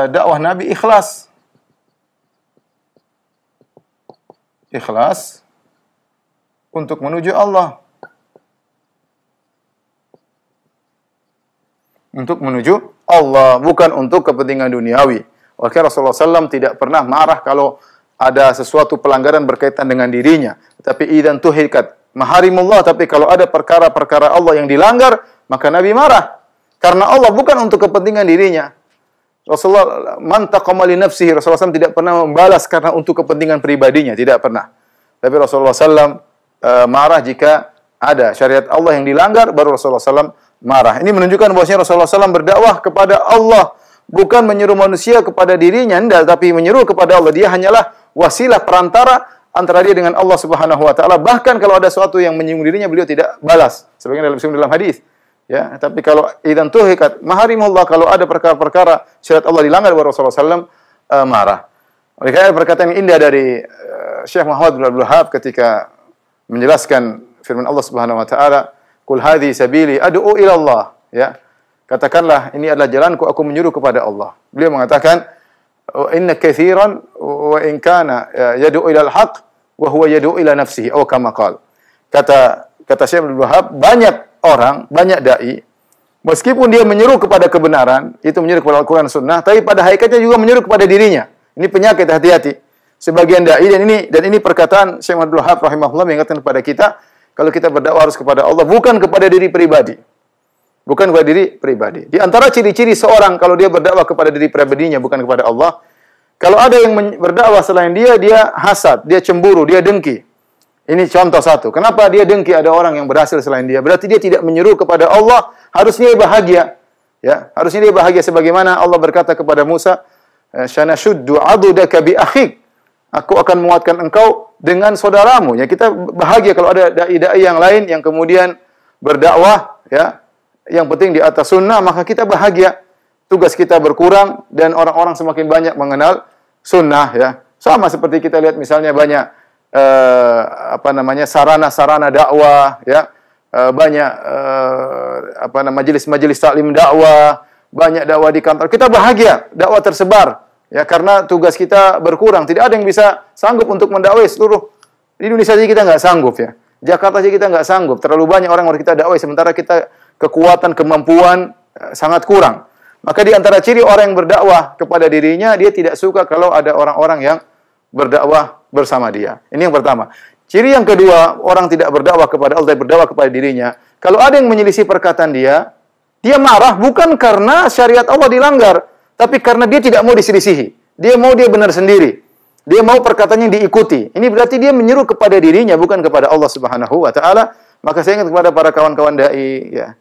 dakwah Nabi ikhlas. Ikhlas untuk menuju Allah. Untuk menuju Allah, bukan untuk kepentingan duniawi. Maka Rasulullah SAW tidak pernah marah kalau ada sesuatu pelanggaran berkaitan dengan dirinya. Tapi idzan tuhikat maharimullah, tapi kalau ada perkara-perkara Allah yang dilanggar, maka Nabi marah. Karena Allah, bukan untuk kepentingan dirinya. Rasulullah man taqama li nafsihi, Rasulullah SAW tidak pernah membalas karena untuk kepentingan pribadinya, tidak pernah. Tapi Rasulullah SAW marah jika ada syariat Allah yang dilanggar, baru Rasulullah SAW marah. Ini menunjukkan bahwasanya Rasulullah SAW berdakwah kepada Allah, bukan menyuruh manusia kepada dirinya, tidak, tapi menyeru kepada Allah. Dia hanyalah wasilah perantara antara dia dengan Allah Subhanahu wa taala. Bahkan kalau ada sesuatu yang menyinggung dirinya, beliau tidak balas. Sebagaimana dalam hadis. Ya, tapi kalau idzan tuhikat maharimullah, kalau ada perkara-perkara syariat Allah dilanggar, Rasulullah SAW marah. Oleh karena perkataan yang indah dari Syekh Muhammad bin Abdul Wahhab ketika menjelaskan firman Allah Subhanahu wa taala, "Qul hadhihi sabili ad'u ila Allah." Ya. Katakanlah, ini adalah jalanku, aku menyuruh kepada Allah. Beliau mengatakan, "Inna katsiran wa in kana yad'u ila al-haq wa huwa yad'u ila nafsihi," atau kama qala. Kata Syekh Abdul Wahhab, banyak orang, banyak dai, meskipun dia menyeru kepada kebenaran, itu menyeru kepada Al-Qur'an Sunnah, tapi pada hakikatnya juga menyeru kepada dirinya. Ini penyakit, hati-hati. Sebagian dai, dan ini perkataan Syekh Abdul Wahhab rahimahullah mengingatkan kepada kita, kalau kita berdakwah harus kepada Allah, bukan kepada diri pribadi. Bukan kepada diri pribadi. Di antara ciri-ciri seorang kalau dia berdakwah kepada diri pribadinya, bukan kepada Allah, kalau ada yang berdakwah selain dia, dia hasad, dia cemburu, dia dengki. Ini contoh satu. Kenapa dia dengki ada orang yang berhasil selain dia? Berarti dia tidak menyeru kepada Allah, harusnya dia bahagia. Ya, harusnya dia bahagia sebagaimana Allah berkata kepada Musa, "Syanashuddu 'adudaka bi akhik." Aku akan menguatkan engkau dengan saudaramu. Ya, kita bahagia kalau ada dai-dai yang lain yang kemudian berdakwah, ya. Yang penting di atas sunnah, maka kita bahagia. Tugas kita berkurang dan orang-orang semakin banyak mengenal sunnah, ya. Sama seperti kita lihat misalnya banyak sarana-sarana dakwah, ya. Banyak majelis-majelis taklim dakwah, banyak dakwah di kantor. Kita bahagia, dakwah tersebar, ya, karena tugas kita berkurang. Tidak ada yang bisa sanggup untuk mendakwai seluruh di Indonesia saja, kita nggak sanggup, ya. Jakarta saja kita nggak sanggup. Terlalu banyak orang kita dakwai, sementara kita kekuatan, kemampuan sangat kurang. Maka di antara ciri orang yang berdakwah kepada dirinya, dia tidak suka kalau ada orang-orang yang berdakwah bersama dia. Ini yang pertama. Ciri yang kedua, orang tidak berdakwah kepada Allah, berdakwah kepada dirinya. Kalau ada yang menyelisih perkataan dia, dia marah bukan karena syariat Allah dilanggar, tapi karena dia tidak mau diselisihi. Dia mau dia benar sendiri. Dia mau perkataannya diikuti. Ini berarti dia menyeru kepada dirinya, bukan kepada Allah Subhanahu wa taala. Maka saya ingat kepada para kawan-kawan dai, ya,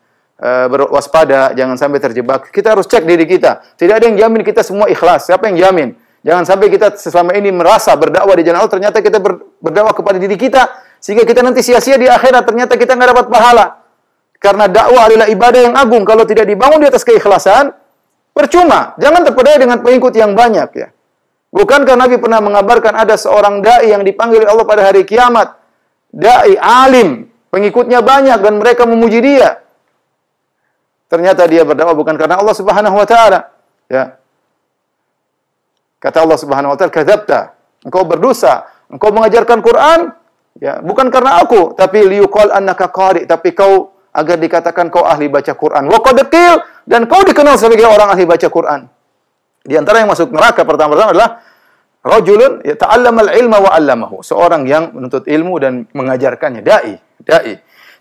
berwaspada, jangan sampai terjebak. Kita harus cek diri kita. Tidak ada yang jamin kita semua ikhlas. Siapa yang jamin? Jangan sampai kita selama ini merasa berdakwah di jalan Allah, ternyata kita berdakwah kepada diri kita, sehingga kita nanti sia-sia di akhirat, ternyata kita nggak dapat pahala. Karena dakwah adalah ibadah yang agung. Kalau tidak dibangun di atas keikhlasan, percuma. Jangan terpedaya dengan pengikut yang banyak, ya. Bukankah Nabi pernah mengabarkan ada seorang dai yang dipanggil Allah pada hari kiamat? Dai alim, pengikutnya banyak dan mereka memuji dia. Ternyata dia berdakwah bukan karena Allah Subhanahu wa taala, ya. Kata Allah Subhanahu wa taala, "Kadzabta." Engkau berdosa. Engkau mengajarkan Quran, ya, bukan karena aku, tapi liyuqal annaka qari, tapi kau agar dikatakan kau ahli baca Quran. Wa qad qil, dan kau dikenal sebagai orang ahli baca Quran. Di antara yang masuk neraka pertama-tama adalah rajulun yata'allamal ilma wa 'allamahu. Seorang yang menuntut ilmu dan mengajarkannya, dai.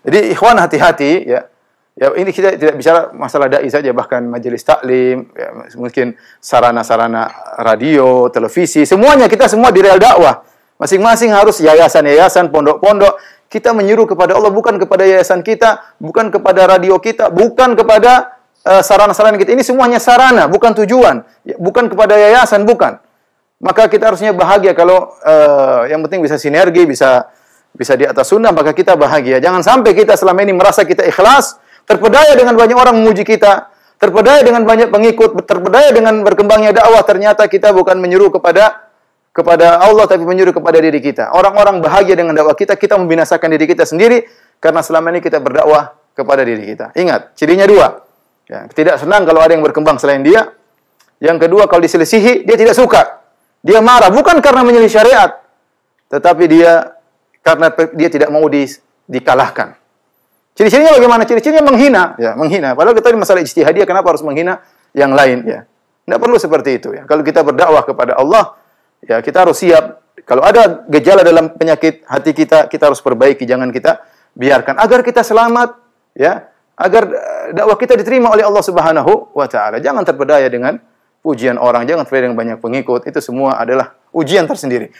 Jadi ikhwan hati-hati, ya. Ya, ini kita tidak bicara masalah dai saja, bahkan majelis taklim, ya, mungkin sarana-sarana radio, televisi, semuanya kita semua di rel dakwah. Masing-masing harus yayasan-yayasan, pondok-pondok. Kita menyuruh kepada Allah, bukan kepada yayasan kita, bukan kepada radio kita, bukan kepada sarana-sarana kita. Ini semuanya sarana, bukan tujuan. Ya, bukan kepada yayasan, bukan. Maka kita harusnya bahagia kalau yang penting bisa sinergi, bisa di atas sunnah, maka kita bahagia. Jangan sampai kita selama ini merasa kita ikhlas, terpedaya dengan banyak orang memuji kita, terpedaya dengan banyak pengikut, terpedaya dengan berkembangnya dakwah, ternyata kita bukan menyuruh kepada Allah, tapi menyuruh kepada diri kita. Orang-orang bahagia dengan dakwah kita, kita membinasakan diri kita sendiri, karena selama ini kita berdakwah kepada diri kita. Ingat, cirinya dua. Ya, tidak senang kalau ada yang berkembang selain dia, Yang kedua, kalau diselisihi, dia tidak suka. Dia marah, bukan karena menyelisih syariat, tetapi dia karena dia tidak mau dikalahkan. Ciri-cirinya bagaimana? Ciri-cirinya menghina, ya, menghina. Padahal kita ini masalah ijtihadiyah, kenapa harus menghina yang lain, ya? Tidak perlu seperti itu, ya. Kalau kita berdakwah kepada Allah, ya, kita harus siap. Kalau ada gejala dalam penyakit hati kita, kita harus perbaiki, jangan kita biarkan agar kita selamat, ya, agar dakwah kita diterima oleh Allah Subhanahu wa taala. Jangan terpedaya dengan pujian orang, jangan terpedaya dengan banyak pengikut. Itu semua adalah ujian tersendiri.